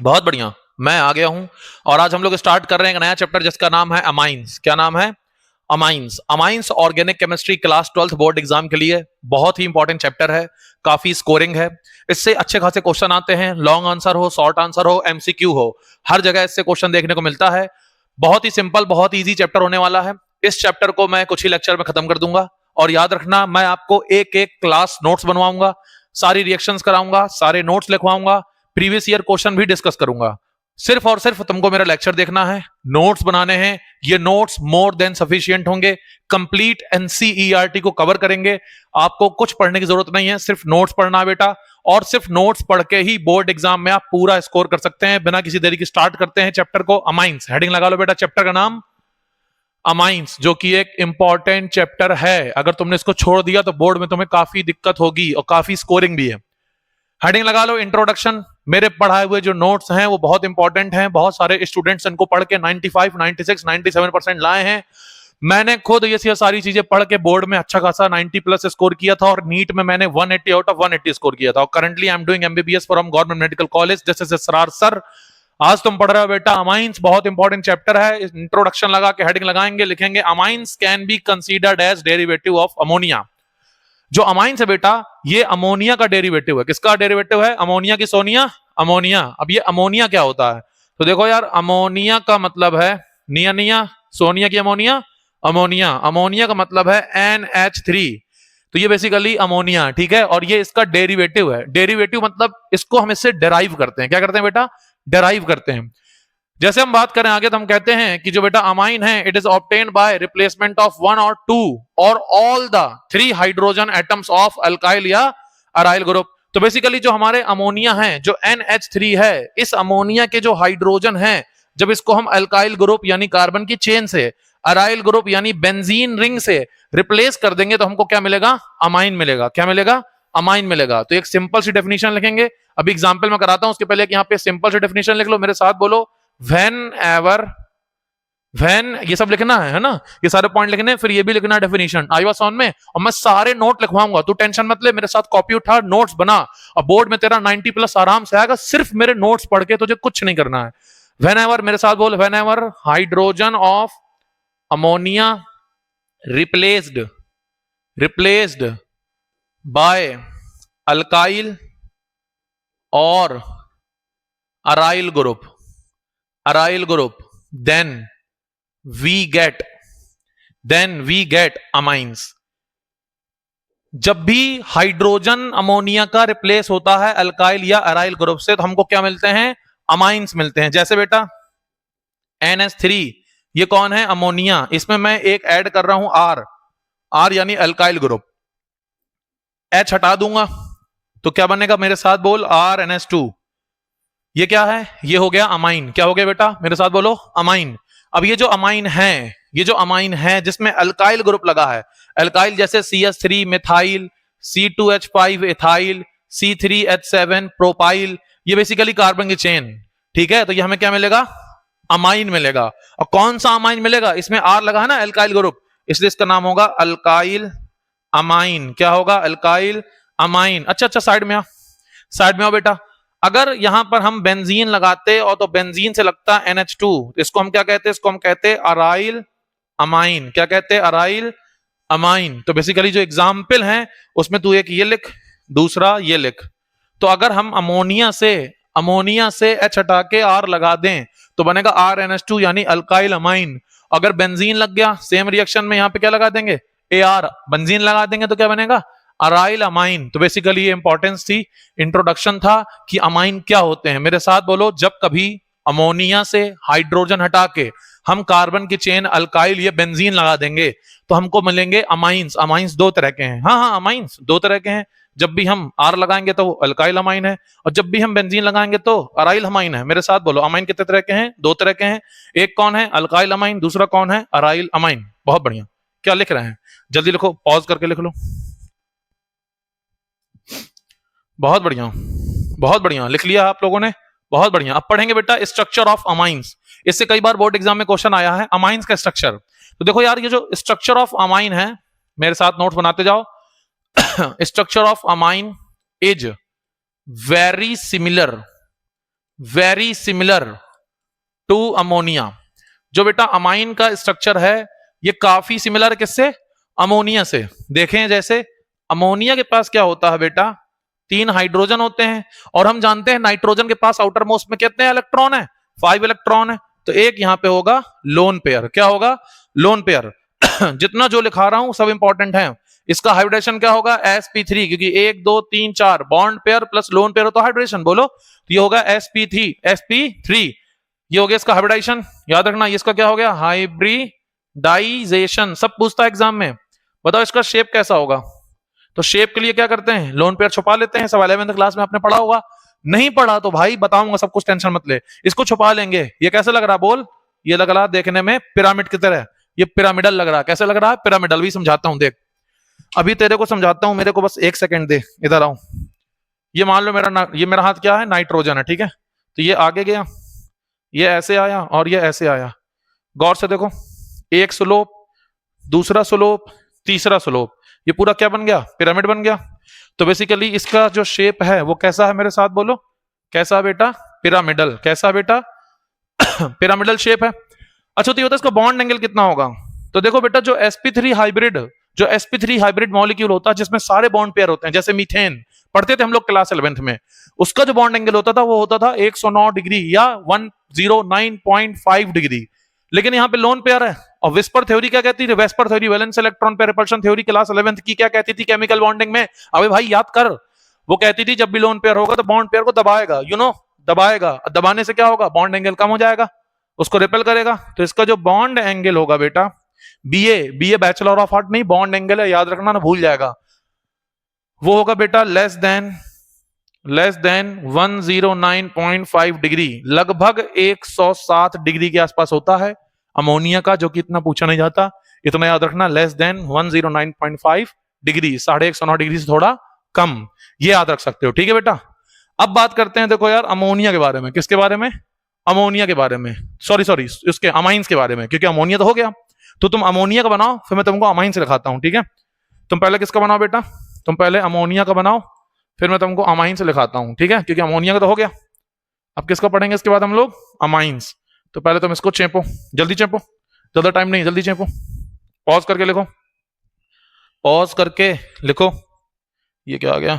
बहुत बढ़िया। मैं आ गया हूं और आज हम लोग स्टार्ट कर रहे हैं एक नया चैप्टर जिसका नाम है अमाइंस। क्या नाम है? Amines. Amines organic chemistry class 12th board exam के लिए बहुत ही इंपॉर्टेंट चैप्टर है। काफी स्कोरिंग है। इससे अच्छे खासे क्वेश्चन आते हैं, लॉन्ग आंसर हो, शॉर्ट आंसर हो, एमसीक्यू हो, हर जगह इससे क्वेश्चन देखने को मिलता है। बहुत ही सिंपल, बहुत इजी चैप्टर होने वाला है। इस चैप्टर को मैं कुछ ही लेक्चर में खत्म कर दूंगा और याद रखना, मैं आपको एक एक क्लास नोट्स बनवाऊंगा, सारी रिएक्शंस कराऊंगा, सारे नोट्स लिखवाऊंगा, प्रीवियस ईयर क्वेश्चन भी डिस्कस करूंगा। सिर्फ और सिर्फ तुमको मेरा लेक्चर देखना है, नोट्स बनाने हैं। ये नोट्स मोर देन सफिशिएंट होंगे, कंप्लीट एनसीईआरटी को कवर करेंगे। आपको कुछ पढ़ने की जरूरत नहीं है, सिर्फ नोट्स पढ़ना है बेटा। और सिर्फ नोट्स पढ़ के ही बोर्ड एग्जाम में आप पूरा स्कोर कर सकते हैं। बिना किसी देरी की स्टार्ट करते हैं चैप्टर को। अमाइंस हेडिंग लगा लो बेटा, चैप्टर का नाम अमाइंस, जो कि एक इंपॉर्टेंट चैप्टर है। अगर तुमने इसको छोड़ दिया तो बोर्ड में तुम्हें काफी दिक्कत होगी और काफी स्कोरिंग भी है। हेडिंग लगा लो इंट्रोडक्शन। मेरे पढ़ाए हुए जो नोट्स हैं वो बहुत इंपॉर्टेंट हैं। बहुत सारे स्टूडेंट्स इनको पढ़ के 95, 96, 97% लाए हैं। मैंने खुद ये सारी चीजें पढ़ के बोर्ड में अच्छा खासा 90 प्लस स्कोर किया था और नीट में मैंने 180 आउट ऑफ 180 स्कोर किया था। और currently I am doing MBBS from government medical college. This is Israr sir. आज तुम पढ़ रहे हो बेटा अमाइंस, बहुत इंपॉर्टेंट चैप्टर है। इंट्रोडक्शन लगा के हेडिंग लगाएंगे, लिखेंगे amines can be considered as derivative of ammonia. जो अमाइंस है बेटा, ये अमोनिया का डेरिवेटिव है। किसका डेरिवेटिव है? अमोनिया की सोनिया, अमोनिया। अब ये अमोनिया क्या होता है? तो देखो यार, अमोनिया का मतलब है निया निया, सोनिया की अमोनिया, अमोनिया। अमोनिया का मतलब है NH3। तो ये बेसिकली अमोनिया, ठीक है। और ये इसका डेरिवेटिव है। डेरिवेटिव मतलब इसको हम इससे डेराइव करते हैं। क्या करते हैं बेटा? डेराइव करते हैं। जैसे हम बात करें आगे तो हम कहते हैं कि जो बेटा अमाइन है, it is obtained by replacement of one और टू और all the 3 hydrogen atoms of alkyl या अराइल ग्रुप। तो बेसिकली जो हमारे अमोनिया है, जो NH3 है, इस अमोनिया के जो हाइड्रोजन है, जब इसको हम अल्काइल ग्रुप यानी कार्बन की चेन से, अराइल ग्रुप यानी बेंजीन रिंग से रिप्लेस कर देंगे तो हमको क्या मिलेगा? अमाइन मिलेगा। क्या मिलेगा? अमाइन मिलेगा। तो एक सिंपल सी डेफिनेशन लिखेंगे। अभी एग्जांपल में कराता हूं, उसके पहले यहाँ पे सिंपल सी डेफिनेशन लिख लो, मेरे साथ बोलो। Whenever, when, ये सब लिखना है ना, ये सारे पॉइंट लिखने, फिर ये भी लिखना डेफिनेशन। आई वाज ऑन में, और मैं सारे नोट लिखवाऊंगा, तू टेंशन मत ले, मेरे साथ कॉपी उठा, नोट्स बना, और बोर्ड में तेरा 90 प्लस आराम से आएगा। सिर्फ मेरे नोट्स पढ़ के तुझे कुछ नहीं करना है। Whenever, मेरे साथ बोल, whenever hydrogen of ammonia replaced by alkyl और aryl group, then we get amines। जब भी हाइड्रोजन अमोनिया का रिप्लेस होता है अल्काइल या अराइल ग्रुप से, तो हमको क्या मिलते हैं? अमाइंस मिलते हैं। जैसे बेटा NH3, ये कौन है? अमोनिया। इसमें मैं एक ऐड कर रहा हूं R यानी अल्काइल ग्रुप। H हटा दूंगा तो क्या बनेगा? मेरे साथ बोल, RNH2। ये क्या है? ये हो गया अमाइन। क्या हो गया बेटा? मेरे साथ बोलो, अमाइन। अब ये जो अमाइन है, जिसमें अल्काइल ग्रुप लगा है, अल्काइल जैसे CH3 methyl, C2H5 ethyl, C3H7 propyl, ये बेसिकली कार्बन की चेन, ठीक है। तो ये हमें क्या मिलेगा? अमाइन मिलेगा। और कौन सा अमाइन मिलेगा? इसमें R लगा है ना, अल्काइल ग्रुप, इसलिए इसका नाम होगा अल्काइल अमाइन। क्या होगा? Alkyl amine. अच्छा, साइड में आओ बेटा। अगर यहां पर हम बेंजीन लगाते और तो बेंजीन से लगता NH2, इसको हम क्या कहते हैं? इसको हम कहते हैं अराइल अमाइन। क्या कहते हैं? Aryl amine. तो बेसिकली जो एग्जाम्पल है उसमें तू एक ये लिख, दूसरा ये लिख। तो अगर हम अमोनिया से H हटा के R लगा दें तो बनेगा RNH2 यानी अल्काइल अमाइन। अगर बेंजीन लग गया, सेम रिएक्शन में यहां पे क्या लगा देंगे? AR, बेंजीन लगा देंगे तो क्या बनेगा? Aryl amine. तो बेसिकली ये इंपॉर्टेंस थी, इंट्रोडक्शन था कि अमाइन क्या होते हैं। मेरे साथ बोलो, जब कभी अमोनिया से हाइड्रोजन हटा के हम कार्बन की चेन अल्काइल या बेंजीन लगा देंगे तो हमको मिलेंगे अमाइंस। अमाइंस दो तरह के हैं। हाँ, अमाइंस दो तरह के हैं। जब भी हम R लगाएंगे तो वो अल्काइल अमाइन है, और जब भी हम बेंजीन लगाएंगे तो अराइल अमाइन है। मेरे साथ बोलो, अमाइन कितने तरह के हैं? दो तरह के हैं। एक कौन है? अल्काइल अमाइन, दूसरा कौन है? Aryl amine. बहुत बढ़िया। क्या लिख रहे हैं? जल्दी लिखो, पॉज करके लिख लो। बहुत बढ़िया लिख लिया आप लोगों ने, बहुत बढ़िया। अब पढ़ेंगे बेटा स्ट्रक्चर ऑफ अमाइंस। इससे कई बार बोर्ड एग्जाम में क्वेश्चन आया है, अमाइंस का स्ट्रक्चर। तो देखो यार, ये जो स्ट्रक्चर ऑफ अमाइन है, मेरे साथ नोट्स बनाते जाओ। Structure of amine is very similar very similar to ammonia. जो बेटा अमाइन का स्ट्रक्चर है ये काफी सिमिलर किससे, अमोनिया से। देखें जैसे अमोनिया के पास क्या होता है बेटा, 3 हाइड्रोजन होते हैं, और हम जानते हैं नाइट्रोजन के पास आउटर मोस्ट में कितने इलेक्ट्रॉन है, 5 इलेक्ट्रॉन है। तो एक यहां पे होगा लोन पेयर, क्या होगा, लोन पेयर। जितना जो लिखा रहा हूं सब इंपॉर्टेंट है। इसका हाइब्रिडेशन क्या होगा, sp3, क्योंकि 1 2 3 4 bond pair plus lone pair हो तो हाइब्रिडेशन बोलो, तो ये होगा sp3। ये हो गया इसका हाइब्रिडाइजेशन। याद रखना इसका क्या हो गया, हाइब्रिडाइजेशन। सब पूछता है एग्जाम में, बताओ इसका शेप कैसा होगा। तो शेप के लिए क्या करते हैं, लोन पेयर छुपा लेते हैं। सब 11th क्लास में आपने पढ़ा होगा, नहीं पढ़ा तो भाई बताऊंगा सब कुछ, टेंशन मत ले। इसको छुपा लेंगे। ये कैसा लग रहा बोल, ये लग रहा देखने में पिरामिड की तरह, ये पिरामिडल लग रहा। कैसे लग रहा है, पिरामिडल। भी समझाता हूं देख, अभी तेरे को समझाता हूं, मेरे को बस 1 सेकंड दे, इधर आओ। ये मान लो ये मेरा हाथ क्या है, नाइट्रोजन है, ठीक है। तो ये आगे गया, ये ऐसे आया और ये ऐसे आया। गौर से देखो, एक स्लोप, दूसरा स्लोप, तीसरा स्लोप, ये पूरा क्या बन गया, पिरामिड बन गया। तो बेसिकली इसका जो शेप है वो कैसा है, मेरे साथ बोलो, कैसा बेटा, पिरामिडल। कैसा बेटा, पिरामिडल शेप है। अच्छा तो ये होता है इसका बॉन्ड एंगल कितना होगा। तो देखो बेटा जो sp3 हाइब्रिड मॉलिक्यूल होता है जिसमें सारे बॉन्ड पेयर होते हैं, जैसे मीथेन पढ़ते थे हम लोग क्लास 11th में, उसका जो बॉन्ड एंगल होता था वो होता था 109 डिग्री या 109.5 डिग्री। लेकिन यहाँ पे लोन पेयर है। और विस्पर थ्योरी क्या कहती थी, VSEPR theory, valence electron pair repulsion theory class 11th की क्या कहती थी केमिकल बॉन्डिंग में, अबे भाई याद कर। वो कहती थी जब भी लोन पेयर होगा तो बॉन्ड पेयर को दबाएगा, दबाएगा। दबाने से क्या होगा, बॉन्ड एंगल कम हो जाएगा, उसको रिपेल करेगा। तो इसका जो बॉन्ड एंगल होगा बेटा, बीए बैचलर ऑफ आर्ट नहीं, बॉन्ड एंगल है, याद रखना ना भूल जाएगा, वो होगा बेटा लेस देन 109.5 डिग्री, लगभग 107 डिग्री के आसपास होता है अमोनिया का, जो कि इतना पूछा नहीं जाता। इतना याद रखना, लेस देन 109.5 डिग्री, 109.5 डिग्री से थोड़ा कम, ये याद रख सकते हो, ठीक है बेटा। अब बात करते हैं, देखो यार अमोनिया के बारे में। किसके बारे में, अमोनिया के बारे में, सॉरी उसके अमाइंस के बारे में, क्योंकि अमोनिया तो हो गया। तो तुम अमोनिया का बनाओ, फिर मैं तुमको अमाइन से लिखाता हूं, ठीक है। तुम पहले किसका बनाओ बेटा, तुम पहले अमोनिया का बनाओ, फिर मैं तुमको अमाइन से लिखाता हूं, ठीक है, क्योंकि अमोनिया का तो हो गया। अब किसका पढ़ेंगे इसके बाद हम लोग, अमाइंस। तो पहले तुम इसको चेपो, जल्दी चेपो, ज्यादा टाइम नहीं, जल्दी चेपो। पॉज करके लिखो, पॉज करके लिखो। ये क्या आ गया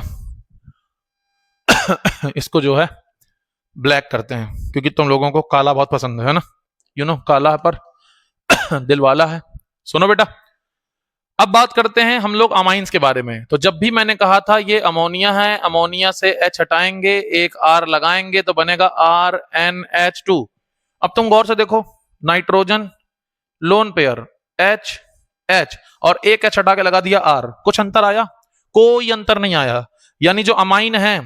इसको जो है ब्लैक करते हैं, क्योंकि तुम लोगों को काला बहुत पसंद है ना, काला पर दिल वाला है। सुनो बेटा, अब बात करते हैं हम लोग अमाइंस के बारे में। तो जब भी मैंने कहा था ये अमोनिया है, अमोनिया से H हटाएंगे, एक R लगाएंगे तो बनेगा RNH2। अब तुम गौर से देखो, नाइट्रोजन लोन पेयर H और एक H हटा के लगा दिया R, कुछ अंतर आया, कोई अंतर नहीं आया। यानी जो अमाइन है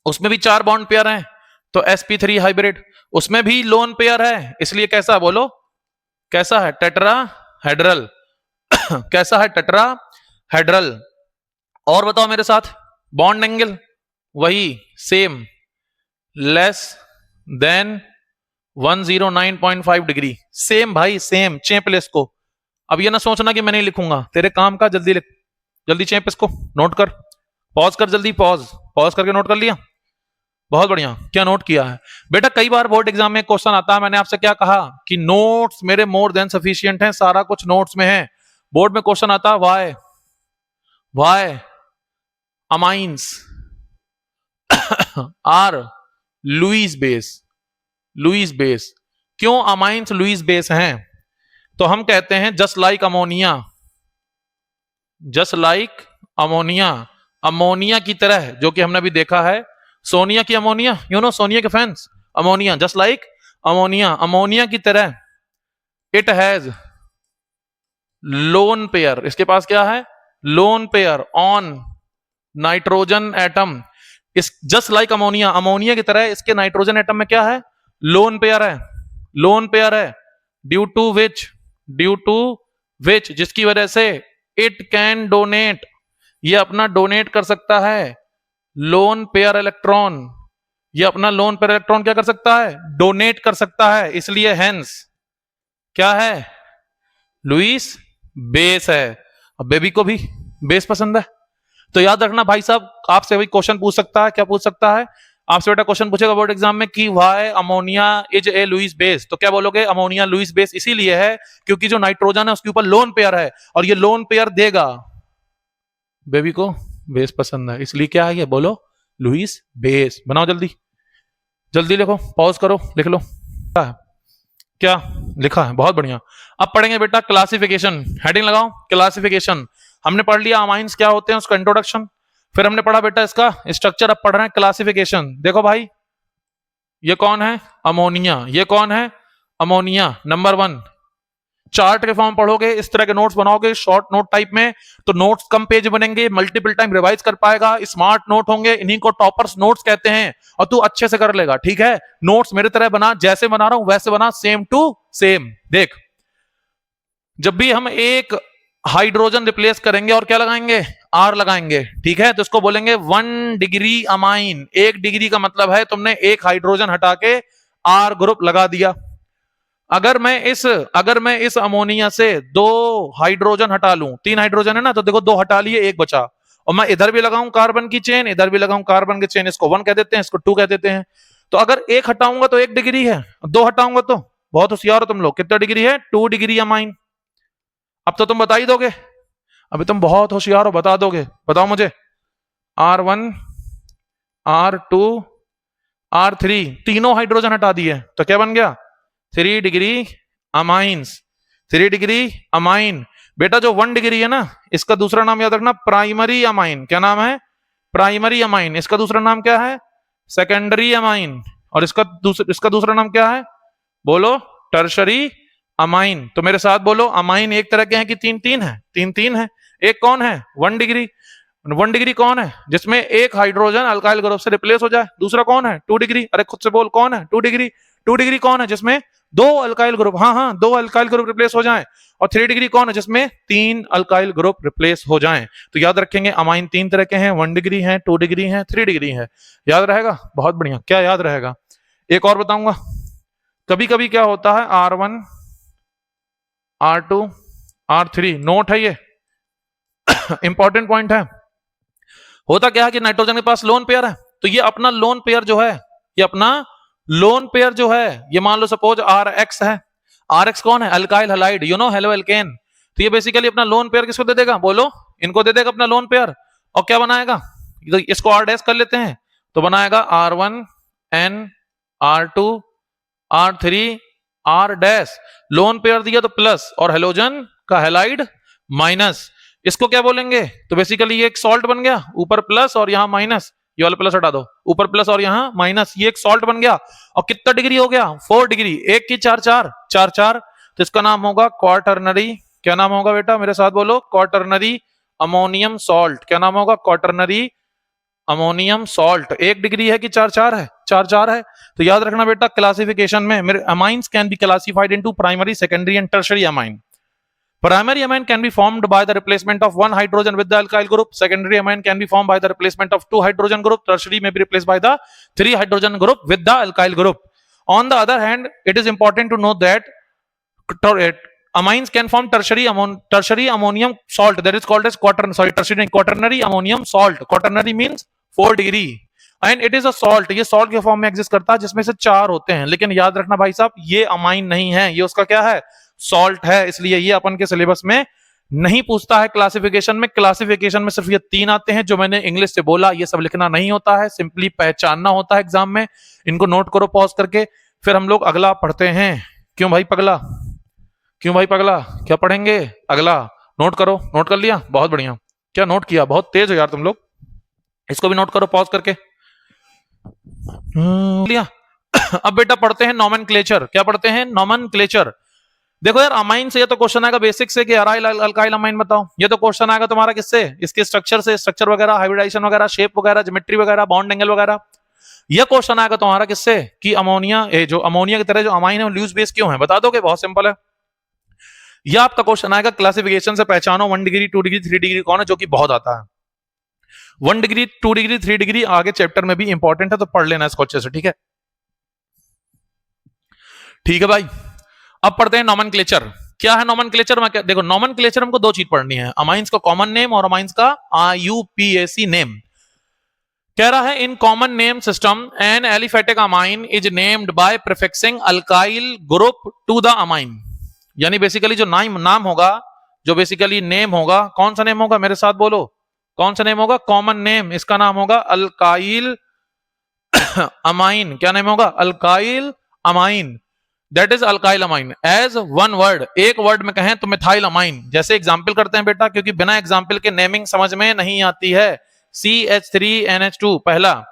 उसमें भी 4 बॉन्ड पेयर हैं, तो sp3 हाइब्रिड उसमें भी लोन पेयर है, इसलिए कैसा बोलो, कैसा है, टेट्राहेड्रल। कैसा है, टेट्राहेड्रल। और बताओ मेरे साथ, बॉन्ड एंगल वही same, less than 109.5 degree, same भाई सेम। चेप ले इसको। अब ये ना सोचना कि मैं नहीं लिखूंगा, तेरे काम का, जल्दी लिख, जल्दी चेप इसको, नोट कर, पॉज कर, जल्दी पॉज करके नोट कर लिया, बहुत बढ़िया। क्या नोट किया है बेटा, कई बार बोर्ड एग्जाम में क्वेश्चन आता है, मैंने आपसे क्या कहा कि नोट्स मेरे मोर देन सफिशिएंट हैं, सारा कुछ नोट्स में है। बोर्ड में क्वेश्चन आता है why amines are Lewis base, क्यों अमाइंस लुईस बेस हैं। तो हम कहते हैं जस्ट लाइक अमोनिया, अमोनिया की तरह, जो कि हमने अभी देखा है, सोनिया की अमोनिया, सोनिया के fans, ammonia, just like ammonia की तरह, इट हैज लोन पेयर, इसके पास क्या है, lone pair on nitrogen atom. इस जस्ट लाइक अमोनिया की तरह इसके नाइट्रोजन एटम में क्या है, लोन पेयर है, ड्यू टू विच, जिसकी वजह से इट कैन डोनेट, ये अपना डोनेट कर सकता है लोन पेयर इलेक्ट्रॉन, ये अपना लोन पेयर इलेक्ट्रॉन क्या कर सकता है, डोनेट कर सकता है, इसलिए हेंस क्या है, लुईस बेस है। अब बेबी को भी बेस पसंद है, तो याद रखना भाई साहब, आपसे वही क्वेश्चन पूछ सकता है, क्या पूछ सकता है, आपसे बेटा क्वेश्चन पूछेगा बोर्ड एग्जाम में कि why ammonia is a Lewis base, तो क्या बोलोगे? अमोनिया लुईस बेस इसीलिए है क्योंकि जो नाइट्रोजन है उसके ऊपर लोन पेयर है और ये लोन पेयर देगा, बेबी को बेस पसंद है इसलिए क्या है ये, बोलो लुईस बेस। बनाओ जल्दी जल्दी लिखो, पॉज करो लिख लो क्या लिखा है, बहुत बढ़िया। अब पढ़ेंगे बेटा क्लासिफिकेशन, हेडिंग लगाओ क्लासिफिकेशन। हमने पढ़ लिया अमाइंस क्या होते हैं उसका इंट्रोडक्शन, फिर हमने पढ़ा बेटा इसका स्ट्रक्चर, अब पढ़ रहे हैं क्लासिफिकेशन। देखो भाई ये कौन है? अमोनिया। ये कौन है? Ammonia number 1। चार्ट के फॉर्म पढ़ोगे, इस तरह के नोट्स बनाओगे शॉर्ट नोट टाइप में, तो नोट्स कम पेज बनेंगे, मल्टीपल टाइम रिवाइज कर पाएगा, स्मार्ट नोट होंगे, इन्हीं को टॉपर्स नोट्स कहते हैं और तू अच्छे से कर लेगा, ठीक है? नोट्स मेरे तरह बना, जैसे बना रहा हूं वैसे बना, सेम टू सेम। देख जब भी हम एक हाइड्रोजन रिप्लेस करेंगे और क्या लगाएंगे? आर लगाएंगे, ठीक है? तो इसको बोलेंगे 1 डिग्री अमाइन। 1 डिग्री का मतलब है तुमने एक हाइड्रोजन हटा के आर ग्रुप लगा दिया। अगर मैं इस अमोनिया से 2 हाइड्रोजन हटा लूं, 3 हाइड्रोजन है ना, तो देखो 2 हटा लिए, 1 बचा, और मैं इधर भी लगाऊं कार्बन की चेन, इधर भी लगाऊं कार्बन की चेन, इसको 1 कह देते हैं, इसको 2 कह देते हैं। तो अगर 1 हटाऊंगा तो 1 डिग्री है, 2 हटाऊंगा तो, बहुत होशियार हो तुम लोग, कितना डिग्री है? 2 डिग्री अमाइन। अब तो तुम बता ही दोगे, अभी तुम बहुत होशियार हो, बता दोगे, बताओ मुझे। R1 R2 R3 तीनों हाइड्रोजन हटा दिए तो क्या बन गया? 3 डिग्री अमाइंस। 3 degree amine. बेटा जो 1 डिग्री है ना, इसका दूसरा नाम याद रखना प्राइमरी अमाइन। क्या नाम है? Primary amine. इसका दूसरा नाम क्या है? Secondary amine. और इसका दूसरा नाम क्या है? बोलो टर्शरी अमाइन। तो मेरे साथ बोलो, अमाइन एक तरह के हैं कि 3 है? 3 है। एक कौन है? 1 डिग्री। 1 डिग्री कौन है? जिसमें एक हाइड्रोजन अल्काइल ग्रुप से रिप्लेस हो जाए। दूसरा कौन है? 2 डिग्री। अरे खुद से बोल, कौन है? 2 डिग्री। 2 डिग्री कौन है? जिसमें 2 अल्काइल ग्रुप, हाँ 2 अल्काइल ग्रुप रिप्लेस हो जाएं। और 3 डिग्री कौन है? जिसमें 3 अल्काइल ग्रुप रिप्लेस हो जाएं। तो याद रखेंगे अमाइन 3 तरह के हैं, 1 डिग्री है, 2 डिग्री है, 3 डिग्री है। याद रहेगा? बहुत बढ़िया। क्या याद रहेगा? एक और बताऊंगा। कभी कभी क्या होता है, R1 R2 R3 नोट है ये इंपॉर्टेंट पॉइंट है। होता क्या है कि नाइट्रोजन के पास लोन पेयर है, तो ये अपना लोन पेयर जो है, ये अपना लोन पेयर जो है, ये मान लो सपोज RX है। RX कौन है? Alkyl halide, you know, halo alkane. तो ये बेसिकली अपना लोन पेयर किसको दे देगा? बोलो, इनको दे देगा अपना लोन पेयर। और क्या बनाएगा? तो इसको R डैश कर लेते हैं, तो बनाएगा R1 N R2 R3 R dash. Lone pair दिया तो प्लस, और हेलोजन का हैलाइड माइनस। इसको क्या बोलेंगे? तो बेसिकली ये एक सॉल्ट बन गया, ऊपर प्लस और यहां माइनस, ये वाला प्लस हटा दो, ऊपर प्लस और यहां माइनस, ये एक सॉल्ट बन गया। और कितना डिग्री हो गया? 4 डिग्री। 1 की 4 4 4 4, तो इसका नाम होगा क्वाटरनरी। क्या नाम होगा बेटा? मेरे साथ बोलो, क्वाटरनरी अमोनियम सॉल्ट। क्या नाम होगा? Quaternary ammonium salt. 1 डिग्री है कि 4 4 है? 4 4 है। तो याद रखना बेटा, क्लासिफिकेशन में मेरे amines can be classified into primary, secondary and tertiary amine. Primary amine can be formed by the replacement of 1 hydrogen with the alkyl group. Secondary amine can be formed by the replacement of 2 hydrogen group. Tertiary may be replaced by the 3 hydrogen group with the alkyl group. On the other hand, it is important to note that amines can form tertiary ammonium salt. That is called as quaternary ammonium salt. Quaternary means 4 degree. And it is a salt. ये salt के form में exist करता है, जिसमें से 4 होते हैं। लेकिन याद रखना भाई साहब, ये अमाइन नहीं है, ये उसका क्या है? सॉल्ट है। इसलिए ये अपन के सिलेबस में नहीं पूछता है क्लासिफिकेशन में। क्लासिफिकेशन में सिर्फ ये 3 आते हैं जो मैंने इंग्लिश से बोला। ये सब लिखना नहीं होता है, सिंपली पहचानना होता है एग्जाम में। इनको नोट करो पॉज करके, फिर हम लोग अगला पढ़ते हैं। क्यों भाई पगला? क्यों भाई पगला? क्या पढ़ेंगे अगला? नोट करो। नोट कर लिया? बहुत बढ़िया। क्या नोट किया? बहुत तेज हो यार तुम लोग। इसको भी नोट करो पॉज करके। लिया। अब बेटा पढ़ते हैं नॉमेनक्लेचर। क्या पढ़ते हैं? नॉमेनक्लेचर। देखो यार, अमाइन से ये तो क्वेश्चन आएगा बेसिक से कि अराइल अल्काइल अमाइन बताओ। ये तो क्वेश्चन आएगा तुम्हारा किससे? इसके स्ट्रक्चर से, स्ट्रक्चर वगैरह, हाइब्रिडाइजेशन वगैरह, शेप वगैरह, ज्योमेट्री वगैरह, बॉन्ड एंगल वगैरह। ये क्वेश्चन आएगा तुम्हारा किससे? कि अमोनिया, जो अमोनिया की तरह जो अमाइन है लूज बेस क्यों है? बता दोगे? बहुत सिंपल है। यह आपका क्वेश्चन आएगा क्लासिफिकेशन से पहचानो 1 डिग्री 2 डिग्री 3 डिग्री कौन है, जो कि बहुत आता है। 1 डिग्री 2 डिग्री 3 डिग्री आगे चैप्टर में भी इंपॉर्टेंट है, तो पढ़ लेना इसको अच्छे से, ठीक है? ठीक है भाई। अब पढ़ते हैं नॉमेनक्लेचर। क्या है नॉमेनक्लेचर में? देखो, नॉमेनक्लेचर हमको 2 चीज पढ़नी है, अमाइंस का कॉमन नेम और अमाइंस का IUPAC नेम। कह रहा है in common name system an aliphatic amine is named by prefixing alkyl group to the amine. यानी बेसिकली जो नाम होगा, जो बेसिकली नेम होगा, कौन सा नेम होगा, मेरे साथ बोलो, कौन सा नेम होगा, कॉमन नेम, इसका नाम होगा अल्काइल अमाइन। क्या नेम होगा, alkyl amine, that is alkyl amine. As one word, एक वर्ड में कहें तो मिथाइल अमाइन। जैसे एग्जाम्पल करते हैं बेटा, क्योंकि बिना एग्जाम्पल के नेमिंग समझ में नहीं आती है। CH3NH2 पहला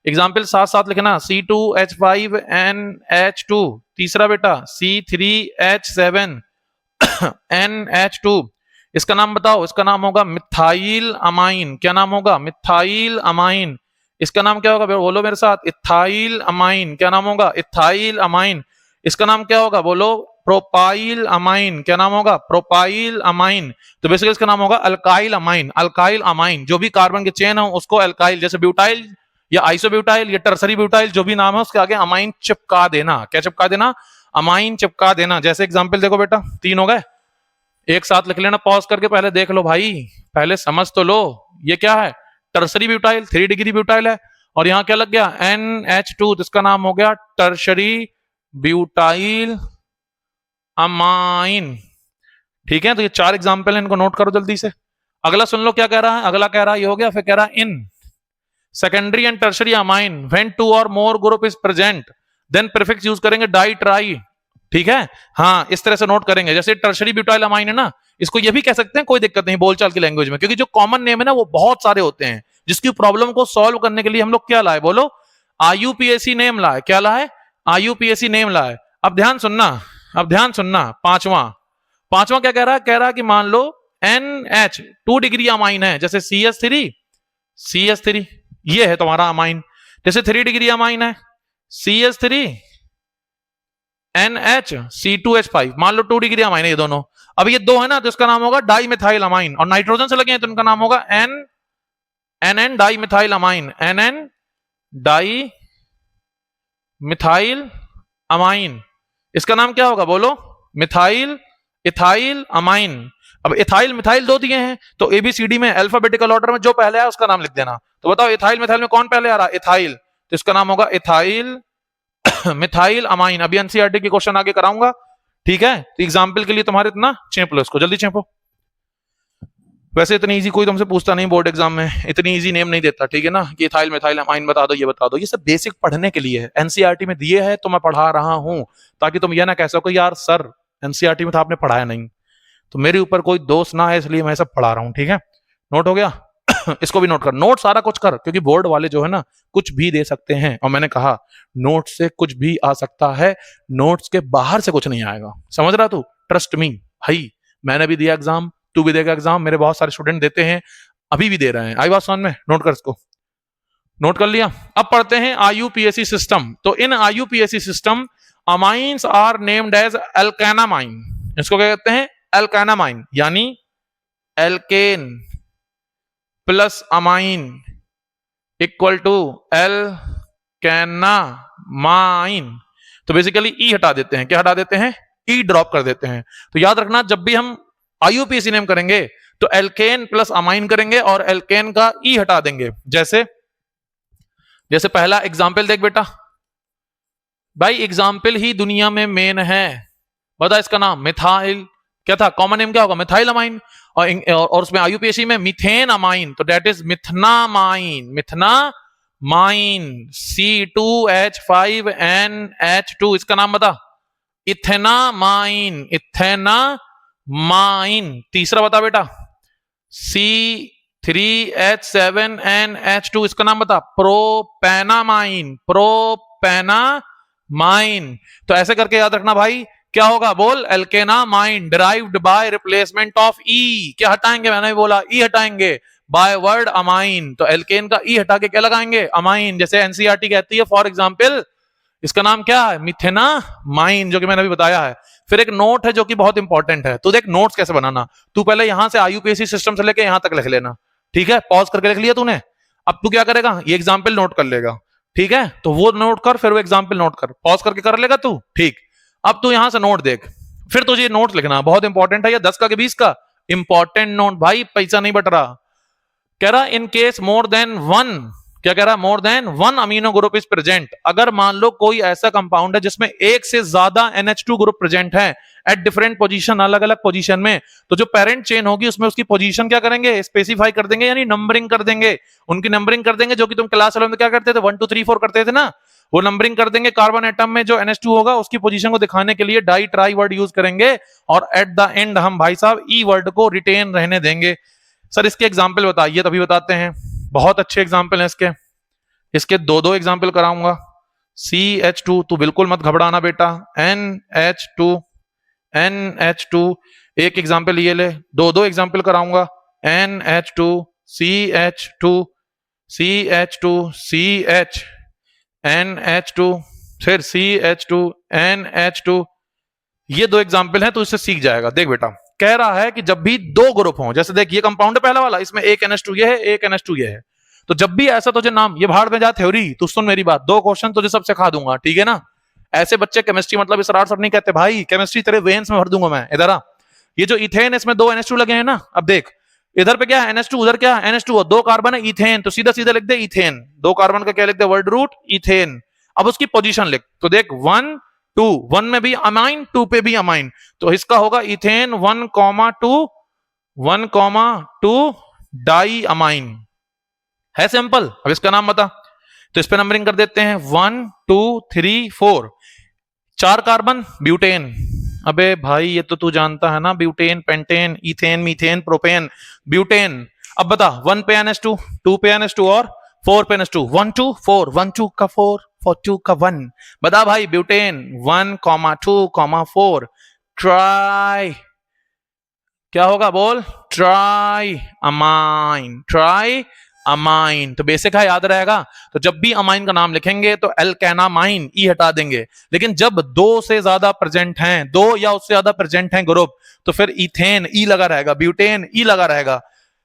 एग्जाम्पल, साथ साथ लिखना, C2H5NH2 तीसरा बेटा, C3H7NH2, इसका नाम बताओ, इसका नाम होगा मिथाइल अमाइन। क्या नाम होगा, मिथाइल अमाइन। इसका नाम क्या होगा, बोलो मेरे साथ, इथाइल अमाइन। क्या नाम होगा, इथाइल अमाइन। इसका नाम क्या होगा, बोलो, प्रोपाइल अमाइन। क्या नाम होगा, प्रोपाइल अमाइन। तो बेसिकली इसका नाम होगा अल्काइल अमाइन। अल्काइल अमाइन, जो भी कार्बन के चेन हो उसको अल्काइल, जैसे ब्यूटाइल या आइसोब्यूटाइल या टर्सरी ब्यूटाइल, जो भी नाम है उसके आगे अमाइन चिपका देना। क्या चिपका देना, अमाइन चिपका देना। जैसे एग्जाम्पल देखो बेटा, 3 हो गए, एक साथ लिख लेना, पॉज करके पहले देख लो भाई, पहले समझ तो लो। ये क्या है, टर्सरी ब्यूटाइल, 3 डिग्री ब्यूटाइल है, और यहां क्या लग गया, NH2, तो इसका नाम हो गया टर्सरी ब्यूटाइल अमाइन। ठीक है, तो ये 4 एग्जाम्पल है, इनको नोट करो जल्दी से। अगला सुन लो क्या कह रहा है, अगला कह रहा है, ये हो गया, फिर कह रहा है in secondary and tertiary amine when 2 और more group is present then prefix use करेंगे डाई ट्राई। ठीक है, हाँ, इस तरह से नोट करेंगे। जैसे टर्सरी ब्यूटाइल अमाइन है ना, इसको ये भी कह सकते हैं, कोई दिक्कत नहीं बोलचाल की लैंग्वेज में, क्योंकि जो कॉमन नेम है ना वो बहुत सारे होते हैं, जिसकी प्रॉब्लम को सॉल्व करने के लिए हम लोग क्या लाए, बोलो, IUPAC नेम लाए। क्या लाए, IUPAC नेम लाए। अब ध्यान सुनना, अब ध्यान सुनना, पांचवा क्या कह रहा है, कह रहा है कि मान लो NH 2 डिग्री अमाइन है, जैसे CH3 ये है तुम्हारा अमाइन। जैसे 3 डिग्री अमाइन है, CH3 NH C2H5, मान लो 2 डिग्री अमाइन है ये दोनों। अब ये 2 है ना, तो इसका नाम होगा डाई मिथाइल अमाइन, और नाइट्रोजन से लगे हैं तो इनका नाम होगा NN di methyl amine, NN di methyl amine. इसका नाम क्या होगा, बोलो, मिथाइल इथाइल अमाइन। अब इथाइल मिथाइल 2 दिए हैं, तो ABCD में अल्फाबेटिकल ऑर्डर में जो पहले आया उसका नाम लिख देना। तो बताओ इथाइल मिथाइल में कौन पहले आ रहा है, इथाइल, तो इसका नाम होगा इथाइल मिथाइल अमाइन। अभी NCERT के क्वेश्चन आगे कराऊंगा। ठीक है, तो एग्जाम्पल के लिए तुम्हारे इतना चेप लो, इसको जल्दी चेपो। वैसे इतनी इजी कोई तुमसे पूछता नहीं बोर्ड एग्जाम में, इतनी इजी नेम नहीं देता। ठीक है ना, कि इथाइल मिथाइल अमाइन बता दो, ये बता दो, ये सब बेसिक पढ़ने के लिए है। NCERT में दिए है तो मैं पढ़ा रहा हूं, ताकि तुम ये ना कह सको यार सर NCERT में तो आपने पढ़ाया नहीं। तो मेरे ऊपर कोई दोष ना है, इसलिए मैं सब पढ़ा रहा हूं। ठीक है, नोट हो गया इसको भी नोट कर, नोट सारा कुछ कर, क्योंकि बोर्ड वाले जो है ना कुछ भी दे सकते हैं, और मैंने कहा नोट से कुछ भी आ सकता है, नोट्स के बाहर से कुछ नहीं आएगा। समझ रहा तू, ट्रस्ट मी भाई, मैंने भी दिया एग्जाम, तू भी देगा एग्जाम, मेरे बहुत सारे स्टूडेंट देते हैं, अभी भी दे रहे हैं। आई बात समझ में, नोट कर इसको, नोट कर लिया। अब पढ़ते हैं IUPAC सिस्टम। तो in IUPAC system amines are named as alkanamine. इसको क्या कहते हैं, एल्केनामाइन, यानी alkane plus amine equal to alkanamine. तो बेसिकली ई हटा देते हैं, क्या हटा देते हैं, ई ड्रॉप कर देते हैं। तो याद रखना, जब भी हम IUPAC नेम करेंगे तो एल्केन प्लस अमाइन करेंगे और एल्केन का ई हटा देंगे। जैसे पहला एग्जाम्पल देख बेटा भाई, एग्जाम्पल ही दुनिया में मेन है, बता इसका नाम, मिथाइल, क्या था कॉमन नेम, क्या होगा, मिथाइल अमाइन, और उसमें IUPAC में मीथेन अमाइन, तो डेट इज मिथनामाइन, मिथनामाइन। C2H5NH2, इसका नाम बता, इथेनामाइन, इथेनामाइन। तीसरा बता बेटा, C3H7NH2, इसका नाम बता, प्रोपेनामाइन, प्रोपेनामाइन। तो ऐसे करके याद रखना भाई, क्या होगा, बोल, एल्केनामाइन डिराइव्ड बाय रिप्लेसमेंट ऑफ ई। क्या हटाएंगे, मैंने भी बोला ई हटाएंगे, बाय वर्ड अमाइन। तो एल्केन का ई हटा के क्या लगाएंगे, अमाइन। जैसे NCERT कहती है फॉर एग्जाम्पल, इसका नाम क्या है, मिथेनामाइन, जो कि मैंने अभी बताया है। फिर एक नोट है जो कि बहुत इंपॉर्टेंट है, तो देख नोट्स कैसे बनाना। तू पहले यहां से IUPAC सिस्टम से लेके यहां तक लिख लेना। ठीक है, पॉज करके लिख लिया तूने। अब तू क्या करेगा, ये एग्जाम्पल नोट कर लेगा। ठीक है, तो वो नोट कर, फिर वो एग्जाम्पल नोट कर, पॉज करके कर लेगा तू। ठीक, अब तू यहां से नोट देख, फिर तुझे नोट लिखना, बहुत इंपॉर्टेंट है, या 10 का कि 20 का इंपॉर्टेंट नोट भाई, पैसा नहीं बट रहा। कह रहा in case more than one, क्या कह रहा है? More than one amino group is present. अगर मान लो कोई ऐसा कंपाउंड है जिसमें एक से ज्यादा NH2 ग्रुप प्रेजेंट है एट डिफरेंट पोजीशन, अलग अलग पोजीशन में, तो जो पेरेंट चेन होगी उसमें उसकी पोजीशन क्या करेंगे? स्पेसिफाई कर देंगे, यानी नंबरिंग कर देंगे, उनकी नंबरिंग कर देंगे, जो कि तुम क्लास 11 में क्या करते थे? 1 2 3 4 करते थे ना, वो नंबरिंग कर देंगे। कार्बन एटम में जो NH2 होगा उसकी पोजीशन को दिखाने के लिए डाई ट्राई वर्ड यूज करेंगे, और एट द एंड हम भाई साहब ई वर्ड को रिटेन रहने देंगे। सर इसके एग्जाम्पल बताइए, तभी बताते हैं। बहुत अच्छे एग्जाम्पल हैं इसके दो दो एग्जाम्पल कराऊंगा। CH2, तू बिल्कुल मत घबराना बेटा। NH2 एक एग्जाम्पल ये ले, दो दो एग्जाम्पल कराऊंगा। NH2 CH2 CH2 CH NH2 फिर CH2 NH2, ये दो एग्जाम्पल हैं, तो इससे सीख जाएगा। देख बेटा, कह रहा है कि जब भी दो ग्रुप हों, जैसे देख ये कंपाउंड है पहला वाला, इसमें एक NH2 ये है, एक NH2 ये है, तो जब भी ऐसा तुझे नाम, ये भाड़ में जा थ्योरी, तू सुन मेरी बात, दो क्वेश्चन तुझे सब सिखा दूंगा, ठीक है ना? ऐसे बच्चे केमिस्ट्री मतलब इस रात सब नहीं कहते भाई, केमिस्ट्री तेरे वेन्स में भर दूंगा मैं। इधर आ, ये जो इथेन, इसमें दो NH2 लगे हैं ना, अब देख इधर पे क्या है? NH2, उधर क्या है? NH2, दो कार्बन है, इथेन, तो सीधा सीधा लिख दे इथेन। दो कार्बन का क्या लिख दे? Word root ethane. अब उसकी पोजीशन लिख, तो देख 1 2, 1 में भी अमाइन, 2 पे भी अमाइन, तो इसका होगा इथेन 1,2 डाई अमाइन। है सिंपल। अब इसका नाम बता, तो इस पे नंबरिंग कर देते हैं 1 2 3 4। 4 कार्बन, ब्यूटेन। अबे भाई ये तो तू जानता है ना, butane, pentane, ethane, methane, propane, butane. अब बता, 1 पे NH2, 2 पे NH2 और 4 पे NH2। 1 2 4, 1 2 का 4, 4 2 का 1। बता भाई, ब्यूटेन 1 2 4 ट्राई, क्या होगा बोल? Try amine, try amine. तो बेसिक है, याद रहेगा। तो जब भी अमाइन का नाम लिखेंगे तो एल्केनामाइन, ई हटा देंगे। लेकिन जब दो से ज्यादा प्रेजेंट हैं, दो या उससे ज्यादा प्रेजेंट हैं ग्रुप, तो फिर इथेन ई लगा रहेगा, ब्यूटेन ई लगा रहेगा।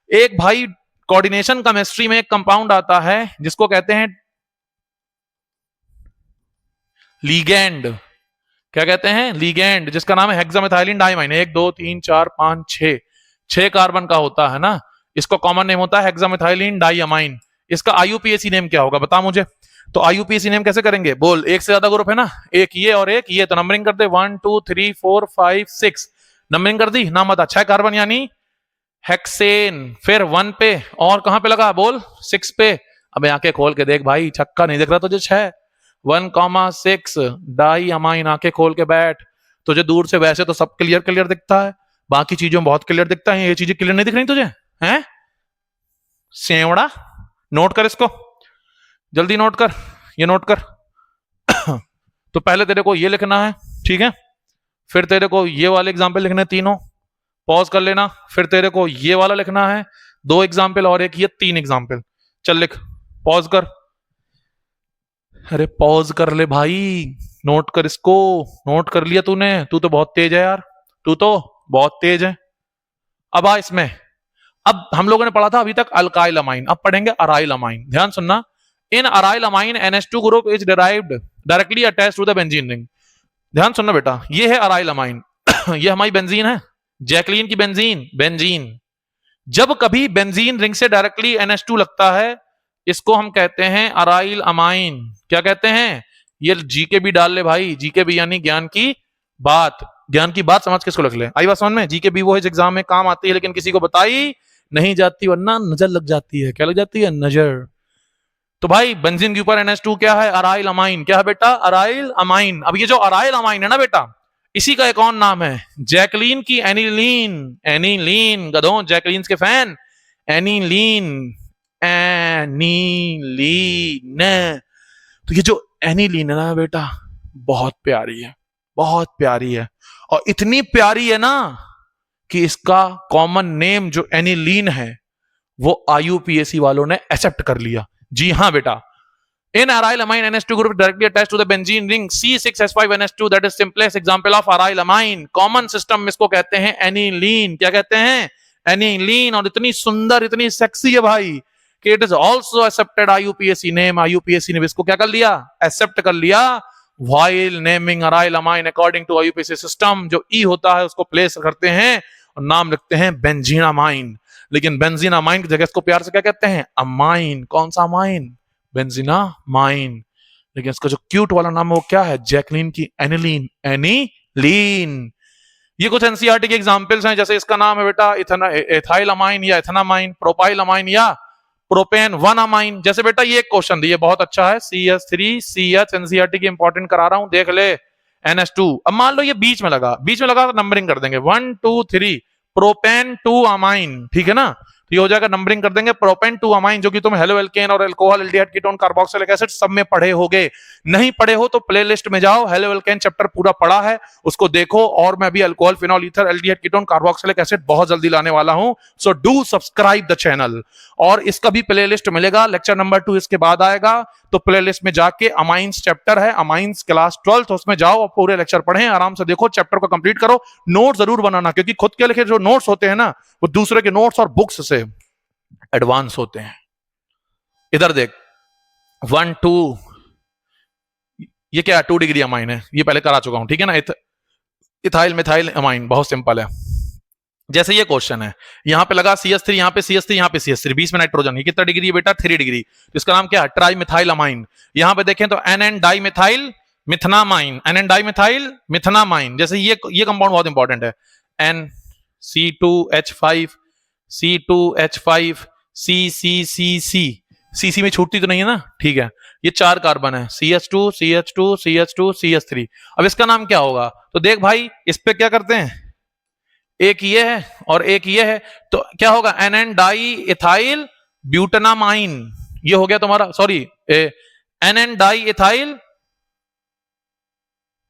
एक भाई कोऑर्डिनेशन केमिस्ट्री में एक कंपाउंड आता है जिसको कहते हैं लीगेंड। क्या कहते हैं? लीगेंड, जिसका नाम है हेक्सामेथाइलिन डाइमाइन। 1 2 3 4 5 6, 6 कार्बन का होता है ना। इसको कॉमन नेम होता है हेक्सामेथाइलिन डाइअमाइन। इसका IUPAC नेम क्या होगा बता मुझे। तो IUPAC नेम कैसे करेंगे बोल? एक से ज्यादा ग्रुप है ना, एक ये और एक ये, तो नंबरिंग कर दे 1 2 3 4 5 6। नंबरिंग कर दी, नाम बता। 6 कार्बन यानी हेक्सेन। फिर 1 पे, और कहां पे लगा बोल? 6 पे। अब आंखें खोल के देख भाई, छक्का नहीं दिख रहा तुझे? 6 1,6 डाई अमाइन। आंखें खोल के बैठ। तुझे दूर से वैसे तो सब क्लियर क्लियर दिखता है, बाकी चीजों में बहुत क्लियर दिखता है, ये चीजें क्लियर नहीं दिख रही तुझे? हैं सेवड़ा? नोट कर इसको, जल्दी नोट कर, ये नोट कर। तो पहले तेरे को ये लिखना है, ठीक है? फिर तेरे को ये वाले एग्जाम्पल लिखने तीनों, पॉज कर लेना। फिर तेरे को ये वाला लिखना है, 2 एग्जाम्पल, और एक ये 3 एग्जाम्पल। चल लिख, पॉज कर। अरे पॉज कर ले भाई, नोट कर इसको। नोट कर लिया तूने? तू तो बहुत तेज है यार, तू तो बहुत तेज है। अब आ इसमें, अब हम लोगों ने पढ़ा था अभी तक अल्काइल अमाइन, अब पढ़ेंगे अराइल अमाइन। ध्यान सुनना, in aryl amine NH2 group is derived directly attached to the benzene ring. ध्यान सुनना बेटा, ये है अराइल अमाइन। ये हमारी बेंजीन है, जैकलीन की बेंजीन, बेंजीन। जब कभी बेंजीन रिंग से डायरेक्टली NH2 लगता है, इसको हम कहते हैं अराइल अमाइन। क्या कहते हैं? ये जीके भी डाल ले भाई, जीके भी यानी ज्ञान की बात। ज्ञान की बात समझ के इसको लिख ले। आई बात समझ में? जीके भी वो इस एग्जाम में काम आती है, लेकिन किसी को बताई नहीं जाती, वरना नजर लग जाती है। क्या लग जाती है? नजर। तो भाई बेंजीन के ऊपर NH2 क्या है? Aryl amine. क्या है बेटा? Aryl amine. अब ये जो अराइल अमाइन है ना बेटा, इसी का एक और नाम है जैकलीन की एनिलीन। एनिलीन, गधों, जैकलीन के फैन। Aniline, aniline. तो ये जो एनिलीन है ना बेटा, बहुत प्यारी है, बहुत प्यारी है, और इतनी प्यारी है ना कि इसका कॉमन नेम जो एनिलीन है वो IUPAC वालों ने एक्सेप्ट कर लिया। जी हाँ बेटा, in aryl amine NH2 group directly attached to the benzene ring C6H5NH2, that is simplest example of aryl amine. Common system इसको कहते हैं एनिलीन। क्या कहते हैं? एनिलीन। और इतनी सुंदर, इतनी सेक्सी है भाई कि it is also accepted IUPAC name. IUPAC ने इसको क्या कर लिया? एक्सेप्ट कर लिया। while naming aryl amine according to IUPAC system, जो E होता है उसको प्लेस करते हैं और नाम लिखते हैं बेंजीनामाइन। लेकिन बेंजीनामाइन की जगह इसको प्यार से क्या कहते हैं? अमाइन। कौन सा अमाइन? बेंजीनामाइन। लेकिन इसका जो क्यूट वाला नाम है वो क्या है? जैकलीन की एनिलीन, एनिलीन। ये कुछ एनसीईआरटी के एग्जांपल्स हैं, जैसे इसका नाम है बेटा एथाइल अमाइन या एथेनामाइन, प्रोपाइल अमाइन या प्रोपेन 1 अमाइन। जैसे बेटा ये एक क्वेश्चन दिए, बहुत अच्छा है, CH3CH, एनसीईआरटी की इंपॉर्टेंट करा रहा हूं, देख ले। NH2, अब मान लो ये बीच में लगा तो नंबरिंग कर देंगे 1 2 3, प्रोपेन 2 अमाइन, ठीक है ना। तो ये हो जाएगा, नंबरिंग कर देंगे, प्रोपेन 2 अमाइन, जो कि तुम हेलो एल्केन और alcohol, aldehyde, ketone, carboxylic acid सब में पढ़े होगे। नहीं पढ़े हो तो प्लेलिस्ट में जाओ, हेलो एल्केन चैप्टर पूरा पढ़ा है, उसको देखो। और मैं भी alcohol, phenol, ether, aldehyde, ketone, carboxylic acid बहुत जल्दी लाने वाला हूं। So do subscribe the channel. और इसका भी प्लेलिस्ट मिलेगा, लेक्चर नंबर 2 इसके बाद आएगा, तो प्लेलिस्ट में जाके अमाइंस चैप्टर है, अमाइंस क्लास 12, उसमें जाओ और पूरे लेक्चर पढ़ें, आराम से देखो, चैप्टर को कंप्लीट करो। नोट जरूर बनाना, क्योंकि खुद के लिखे जो नोट्स होते हैं ना, वो दूसरे के नोट्स और बुक्स से एडवांस होते हैं। इधर देख 1 2, ये क्या है? 2 डिग्री अमाइन है, ये पहले करा चुका हूं, ठीक है ना। इथाइल मिथाइल अमाइन, बहुत सिंपल है। जैसे ये क्वेश्चन है, यहां पे लगा CH3, यहां पे CH3, यहां पे CH3, बीच में नाइट्रोजन, ये कितना डिग्री है बेटा? 3 डिग्री। तो इसका नाम क्या है? Tri methyl amine. यहां पे देखें तो NN डाइमिथाइल मिथनामाइन, NN डाइमिथाइल मिथनामाइन। जैसे ये कंपाउंड बहुत इंपॉर्टेंट है, NC2H5, C2H5, CCCC, CC में छूटती तो नहीं है ना, ठीक है। ये 4 कार्बन है, CH2 CH2 CH2 CH3। अब इसका नाम क्या होगा? तो देख भाई, इस पे क्या करते हैं, एक ये है और एक ये है, तो क्या होगा? NN डाई इथाइल ब्यूटेनामाइन, ये हो गया तुम्हारा, sorry, NN di ethyl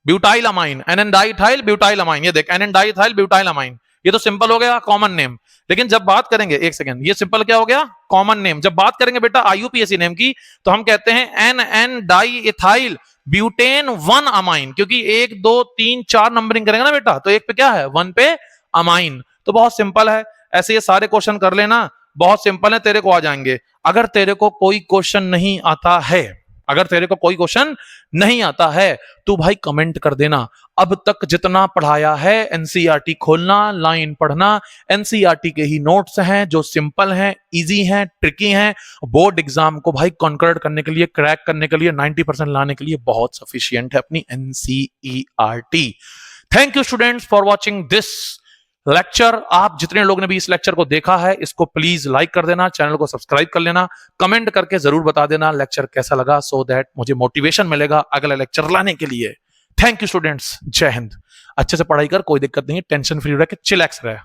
butyl amine, NN di ethyl butyl amine. ये देख, NN di ethyl butyl amine, ये तो सिंपल हो गया, कॉमन नेम। लेकिन जब बात करेंगे, एक सेकंड, ये सिंपल क्या हो गया? Common name. जब बात करेंगे बेटा IUPAC नेम की, तो हम कहते हैं NN di ethyl butane 1 amine, क्योंकि 1 2 3 4 नंबरिंग करेंगे ना बेटा, तो एक पे क्या है? 1 पे अमाइन। तो बहुत सिंपल है, ऐसे ये सारे क्वेश्चन कर लेना, बहुत सिंपल है, तेरे को आ जाएंगे। अगर तेरे को कोई क्वेश्चन नहीं आता है, अगर तेरे को कोई क्वेश्चन नहीं आता है, तो भाई कमेंट कर देना। अब तक जितना पढ़ाया है, एनसीईआरटी खोलना, लाइन पढ़ना, एनसीईआरटी के ही नोट्स हैं जो सिंपल हैं, इजी हैं, ट्रिकी हैं, बोर्ड एग्जाम को भाई कॉन्कर करने के लिए, क्रैक करने के लिए, 90% लाने के लिए बहुत सफिशिएंट है अपनी NCERT. Thank you students for watching this lecture. आप जितने लोगों ने भी इस लेक्चर को देखा है, इसको प्लीज लाइक कर देना, चैनल को सब्सक्राइब कर लेना, कमेंट करके जरूर बता देना लेक्चर कैसा लगा, सो दैट मुझे मोटिवेशन मिलेगा अगला लेक्चर लाने के लिए। थैंक यू स्टूडेंट्स, जय हिंद। अच्छे से पढ़ाई कर, कोई दिक्कत नहीं, टेंशन फ्री रह के चिलैक्स रहे।